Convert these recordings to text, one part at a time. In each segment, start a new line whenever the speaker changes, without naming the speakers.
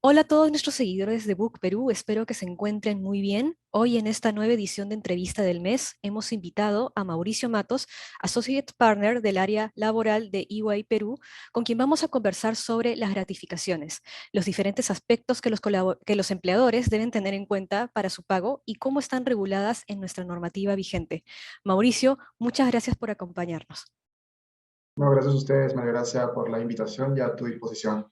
Hola a todos nuestros seguidores de Book Perú, espero que se encuentren muy bien. Hoy en esta nueva edición de entrevista del mes hemos invitado a Mauricio Matos, Associate Partner del área laboral de EY Perú, con quien vamos a conversar sobre las gratificaciones, los diferentes aspectos que que los empleadores deben tener en cuenta para su pago y cómo están reguladas en nuestra normativa vigente. Mauricio, muchas gracias por acompañarnos.
No, gracias a ustedes, María Gracia, por la invitación y a tu disposición.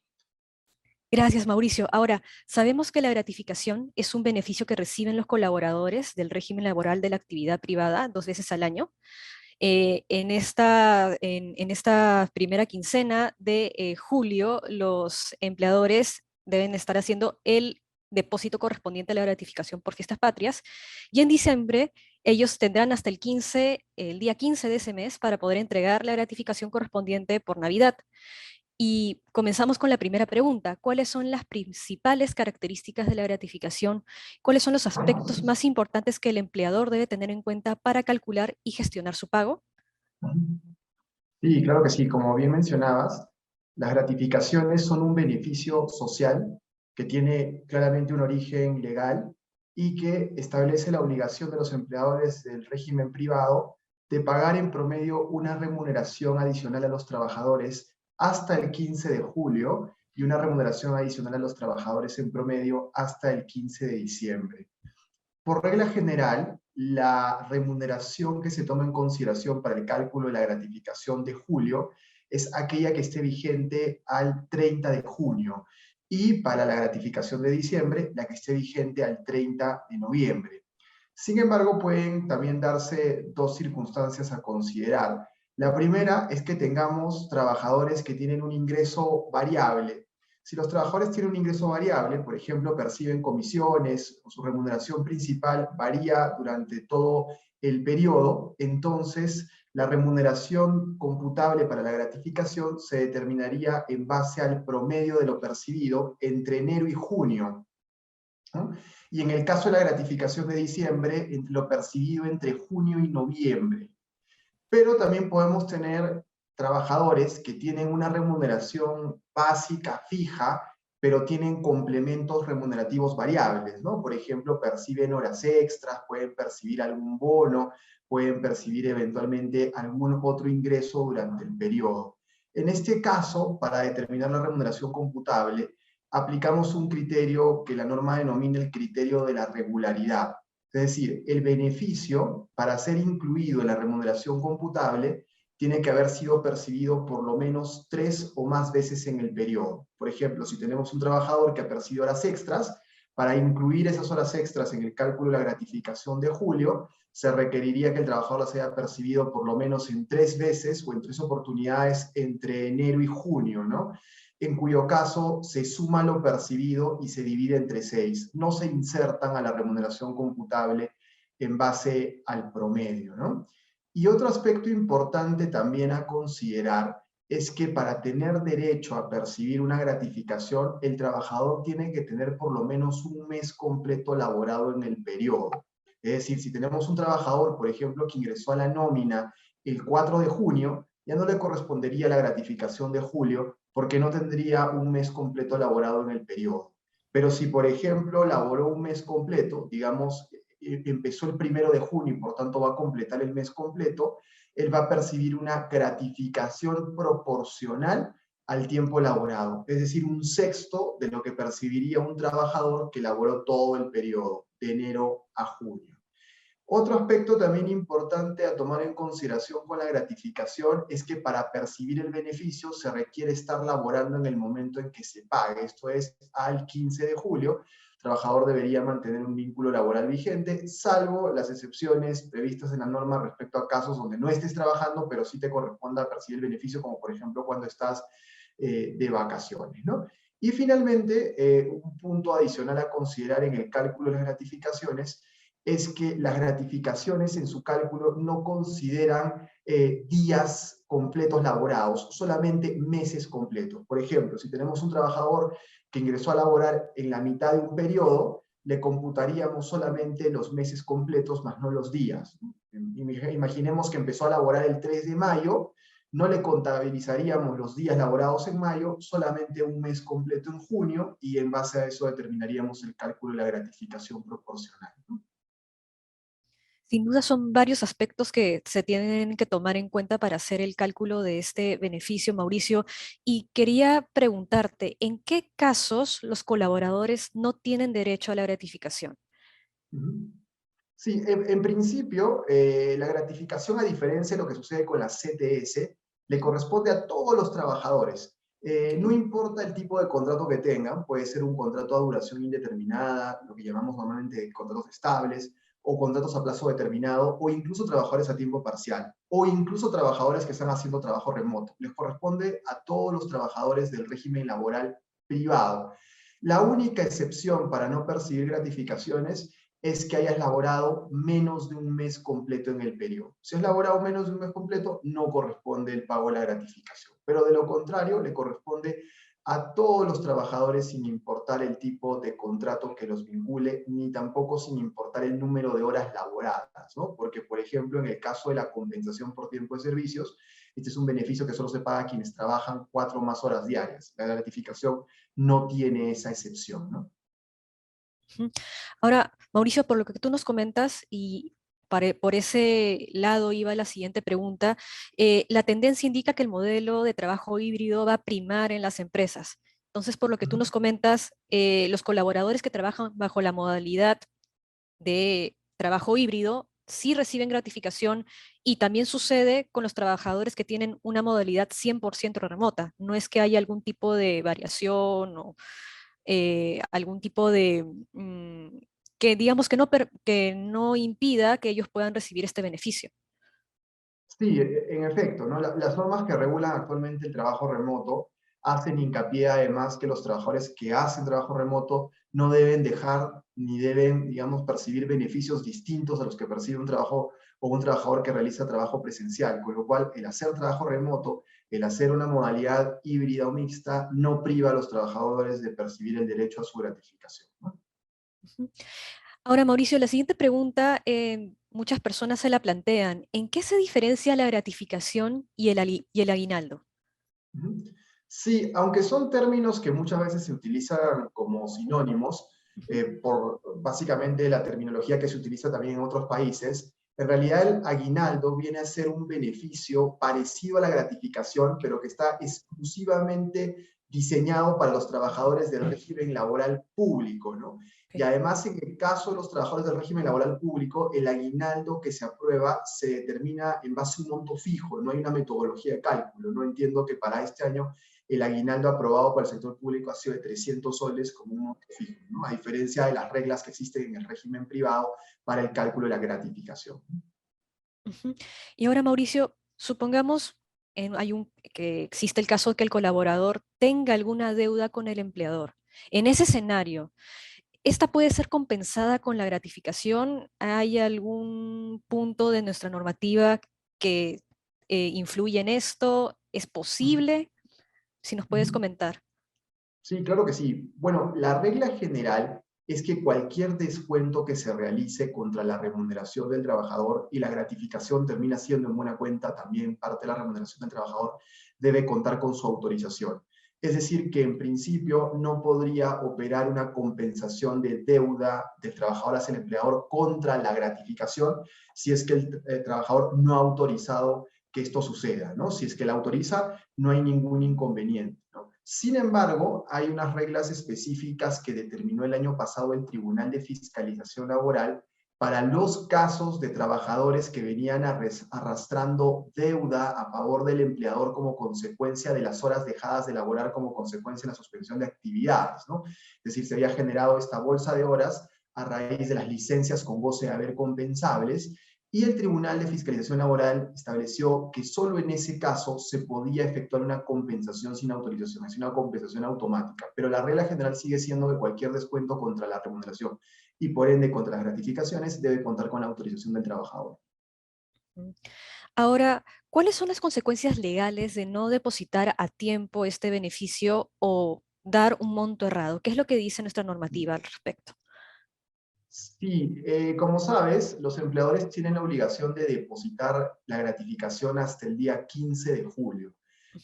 Gracias, Mauricio. Ahora, sabemos que la gratificación es un beneficio que reciben los colaboradores del régimen laboral de la actividad privada 2 veces al año. En esta primera quincena de julio, los empleadores deben estar haciendo el depósito correspondiente a la gratificación por fiestas patrias y en diciembre ellos tendrán hasta el día 15 de ese mes para poder entregar la gratificación correspondiente por Navidad. Y comenzamos con la primera pregunta. ¿Cuáles son las principales características de la gratificación? ¿Cuáles son los aspectos más importantes que el empleador debe tener en cuenta para calcular y gestionar su pago?
Sí, claro que sí. Como bien mencionabas, las gratificaciones son un beneficio social que tiene claramente un origen legal y que establece la obligación de los empleadores del régimen privado de pagar en promedio una remuneración adicional a los trabajadores hasta el 15 de julio y una remuneración adicional a los trabajadores en promedio hasta el 15 de diciembre. Por regla general, la remuneración que se toma en consideración para el cálculo de la gratificación de julio es aquella que esté vigente al 30 de junio y para la gratificación de diciembre, la que esté vigente al 30 de noviembre. Sin embargo, pueden también darse dos circunstancias a considerar. La primera es que tengamos trabajadores que tienen un ingreso variable. Si los trabajadores tienen un ingreso variable, por ejemplo, perciben comisiones o su remuneración principal varía durante todo el periodo, entonces la remuneración computable para la gratificación se determinaría en base al promedio de lo percibido entre enero y junio, ¿no? Y en el caso de la gratificación de diciembre, lo percibido entre junio y noviembre. Pero también podemos tener trabajadores que tienen una remuneración básica fija, pero tienen complementos remunerativos variables, ¿no? Por ejemplo, perciben horas extras, pueden percibir algún bono, pueden percibir eventualmente algún otro ingreso durante el periodo. En este caso, para determinar la remuneración computable, aplicamos un criterio que la norma denomina el criterio de la regularidad. Es decir, el beneficio, para ser incluido en la remuneración computable, tiene que haber sido percibido por lo menos 3 o más veces en el periodo. Por ejemplo, si tenemos un trabajador que ha percibido horas extras, para incluir esas horas extras en el cálculo de la gratificación de julio, se requeriría que el trabajador las haya percibido por lo menos en 3 veces o en 3 oportunidades entre enero y junio, ¿no? En cuyo caso se suma lo percibido y se divide entre 6. No se insertan a la remuneración computable en base al promedio, ¿no? Y otro aspecto importante también a considerar es que para tener derecho a percibir una gratificación, el trabajador tiene que tener por lo menos un mes completo laborado en el periodo. Es decir, si tenemos un trabajador, por ejemplo, que ingresó a la nómina el 4 de junio, ya no le correspondería la gratificación de julio porque no tendría un mes completo laborado en el periodo. Pero si, por ejemplo, laboró un mes completo, digamos, empezó el 1 de junio y por tanto va a completar el mes completo, él va a percibir una gratificación proporcional al tiempo laborado, es decir, un sexto de lo que percibiría un trabajador que laboró todo el periodo, de enero a junio. Otro aspecto también importante a tomar en consideración con la gratificación es que para percibir el beneficio se requiere estar laborando en el momento en que se pague, esto es al 15 de julio. El trabajador debería mantener un vínculo laboral vigente, salvo las excepciones previstas en la norma respecto a casos donde no estés trabajando, pero sí te corresponda percibir el beneficio, como por ejemplo cuando estás de vacaciones, ¿no? Y finalmente, un punto adicional a considerar en el cálculo de las gratificaciones es que las gratificaciones en su cálculo no consideran días completos laborados, solamente meses completos. Por ejemplo, si tenemos un trabajador que ingresó a laborar en la mitad de un periodo, le computaríamos solamente los meses completos, más no los días. Imaginemos que empezó a laborar el 3 de mayo, no le contabilizaríamos los días laborados en mayo, solamente un mes completo en junio, y en base a eso determinaríamos el cálculo de la gratificación proporcional, ¿no?
Sin duda son varios aspectos que se tienen que tomar en cuenta para hacer el cálculo de este beneficio, Mauricio. Y quería preguntarte, ¿en qué casos los colaboradores no tienen derecho a la gratificación?
Ujú. Sí, en principio, la gratificación, a diferencia de lo que sucede con la CTS, le corresponde a todos los trabajadores. No
Ok.
importa el tipo de contrato que tengan, puede ser un contrato a duración indeterminada, lo que llamamos normalmente contratos estables, o contratos a plazo determinado, o incluso trabajadores a tiempo parcial, o incluso trabajadores que están haciendo trabajo remoto. Les corresponde a todos los trabajadores del régimen laboral privado. La única excepción para no percibir gratificaciones es que hayas laborado menos de un mes completo en el periodo. Si has laborado menos de un mes completo, no corresponde el pago de la gratificación. Pero de lo contrario, le corresponde a todos los trabajadores sin importar el tipo de contrato que los vincule, ni tampoco sin importar el número de horas laboradas, ¿no? Porque, por ejemplo, en el caso de la compensación por tiempo de servicios, este es un beneficio que solo se paga a quienes trabajan 4 más horas diarias. La gratificación no tiene esa excepción, ¿no?
Ujú. Ahora, Mauricio, por lo que tú nos comentas y por ese lado iba la siguiente pregunta, la tendencia indica que el modelo de trabajo híbrido va a primar en las empresas. Entonces, por lo que tú nos comentas, los colaboradores que trabajan bajo la modalidad de trabajo híbrido sí reciben gratificación y también sucede con los trabajadores que tienen una modalidad 100% remota. No es que haya algún tipo de variación o algún tipo de, que digamos que que no impida que ellos puedan recibir este beneficio.
Sí, en efecto, ¿no? Las normas que regulan actualmente el trabajo remoto hacen hincapié además que los trabajadores que hacen trabajo remoto no deben dejar ni deben, digamos, percibir beneficios distintos a los que percibe un trabajo o un trabajador que realiza trabajo presencial, con lo cual el hacer trabajo remoto, el hacer una modalidad híbrida o mixta, no priva a los trabajadores de percibir el derecho a su gratificación, ¿no?
Ujú. Ahora, Mauricio, la siguiente pregunta, muchas personas se la plantean. ¿En qué se diferencia la gratificación y y el aguinaldo?
Ujú. Sí, aunque son términos que muchas veces se utilizan como sinónimos,
Ujú.
por básicamente la terminología que se utiliza también en otros países, en realidad el aguinaldo viene a ser un beneficio parecido a la gratificación, pero que está exclusivamente diseñado para los trabajadores del régimen laboral público, ¿no? Y
Ok.
además, en el caso de los trabajadores del régimen laboral público, el aguinaldo que se aprueba se determina en base a un monto fijo, no hay una metodología de cálculo. No entiendo que para este año el aguinaldo aprobado para el sector público ha sido de 300 soles como un monto fijo, ¿no? A diferencia de las reglas que existen en el régimen privado para el cálculo de la gratificación.
Ujú. Y ahora, Mauricio, supongamos que existe el caso de que el colaborador tenga alguna deuda con el empleador. En ese escenario, ¿esta puede ser compensada con la gratificación? ¿Hay algún punto de nuestra normativa que influye en esto? ¿Es
Uh
posible? Si nos puedes
-huh.
comentar.
Sí, claro que sí. Bueno, la regla general es que cualquier descuento que se realice contra la remuneración del trabajador, y la gratificación termina siendo en buena cuenta también parte de la remuneración del trabajador, debe contar con su autorización. Es decir, que en principio no podría operar una compensación de deuda del trabajador hacia el empleador contra la gratificación si es que el trabajador no ha autorizado que esto suceda, ¿no? Si es que la autoriza, no hay ningún inconveniente, ¿no? Sin embargo, hay unas reglas específicas que determinó el año pasado el Tribunal de Fiscalización Laboral para los casos de trabajadores que venían arrastrando deuda a favor del empleador como consecuencia de las horas dejadas de laborar como consecuencia de la suspensión de actividades, ¿no? Es decir, se había generado esta bolsa de horas a raíz de las licencias con goce de haber compensables, y el Tribunal de Fiscalización Laboral estableció que solo en ese caso se podía efectuar una compensación sin autorización, es una compensación automática. Pero la regla general sigue siendo que cualquier descuento contra la remuneración y por ende contra las gratificaciones debe contar con la autorización del trabajador.
Mm. Ahora, ¿cuáles son las consecuencias legales de no depositar a tiempo este beneficio o dar un monto errado? ¿Qué es lo que dice nuestra normativa al respecto?
Sí, como sabes, los empleadores tienen la obligación de depositar la gratificación hasta el día 15 de julio.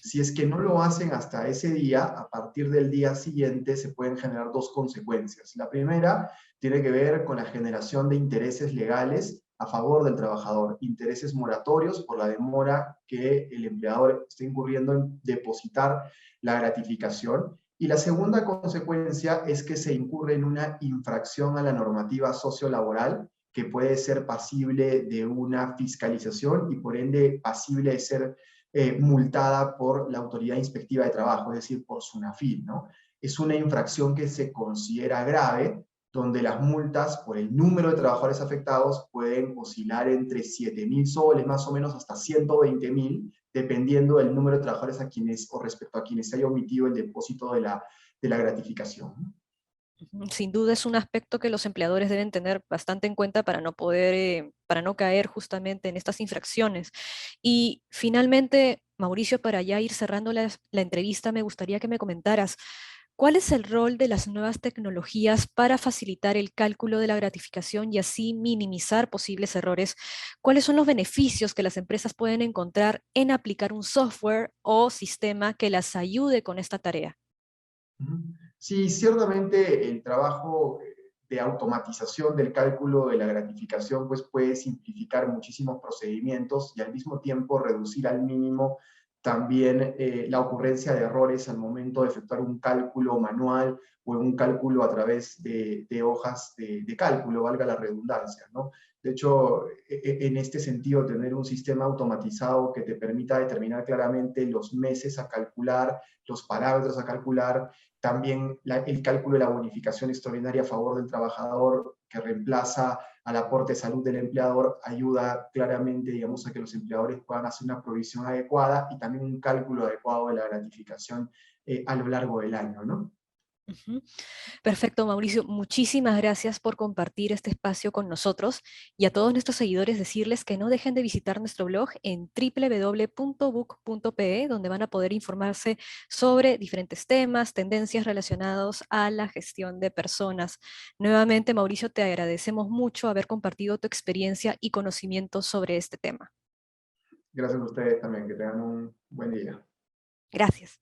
Si es que no lo hacen hasta ese día, a partir del día siguiente se pueden generar dos consecuencias. La primera tiene que ver con la generación de intereses legales a favor del trabajador, intereses moratorios por la demora que el empleador está incurriendo en depositar la gratificación. Y la segunda consecuencia es que se incurre en una infracción a la normativa sociolaboral que puede ser pasible de una fiscalización y por ende pasible de ser multada por la autoridad inspectiva de trabajo, es decir, por SUNAFIL, ¿no? Es una infracción que se considera grave, donde las multas por el número de trabajadores afectados pueden oscilar entre 7.000 soles más o menos hasta 120.000, dependiendo del número de trabajadores a quienes o respecto a quienes se haya omitido el depósito de la gratificación.
Sin duda es un aspecto que los empleadores deben tener bastante en cuenta para no poder, para no caer justamente en estas infracciones. Y finalmente, Mauricio, para ya ir cerrando la entrevista, me gustaría que me comentaras, ¿cuál es el rol de las nuevas tecnologías para facilitar el cálculo de la gratificación y así minimizar posibles errores? ¿Cuáles son los beneficios que las empresas pueden encontrar en aplicar un software o sistema que las ayude con esta tarea?
Sí, ciertamente el trabajo de automatización del cálculo de la gratificación pues puede simplificar muchísimos procedimientos y al mismo tiempo reducir al mínimo también la ocurrencia de errores al momento de efectuar un cálculo manual o un cálculo a través de hojas de cálculo, valga la redundancia, ¿no? De hecho, en este sentido, tener un sistema automatizado que te permita determinar claramente los meses a calcular, los parámetros a calcular, también el cálculo de la bonificación extraordinaria a favor del trabajador que reemplaza al aporte de salud del empleador ayuda claramente, digamos, a que los empleadores puedan hacer una provisión adecuada y también un cálculo adecuado de la gratificación a lo largo del año, ¿no?
Ujú. Perfecto, Mauricio. Muchísimas gracias por compartir este espacio con nosotros y a todos nuestros seguidores decirles que no dejen de visitar nuestro blog en www.book.pe, donde van a poder informarse sobre diferentes temas, tendencias relacionados a la gestión de personas. Nuevamente, Mauricio, te agradecemos mucho haber compartido tu experiencia y conocimiento sobre este tema.
Gracias a ustedes también, que tengan un buen día.
Gracias.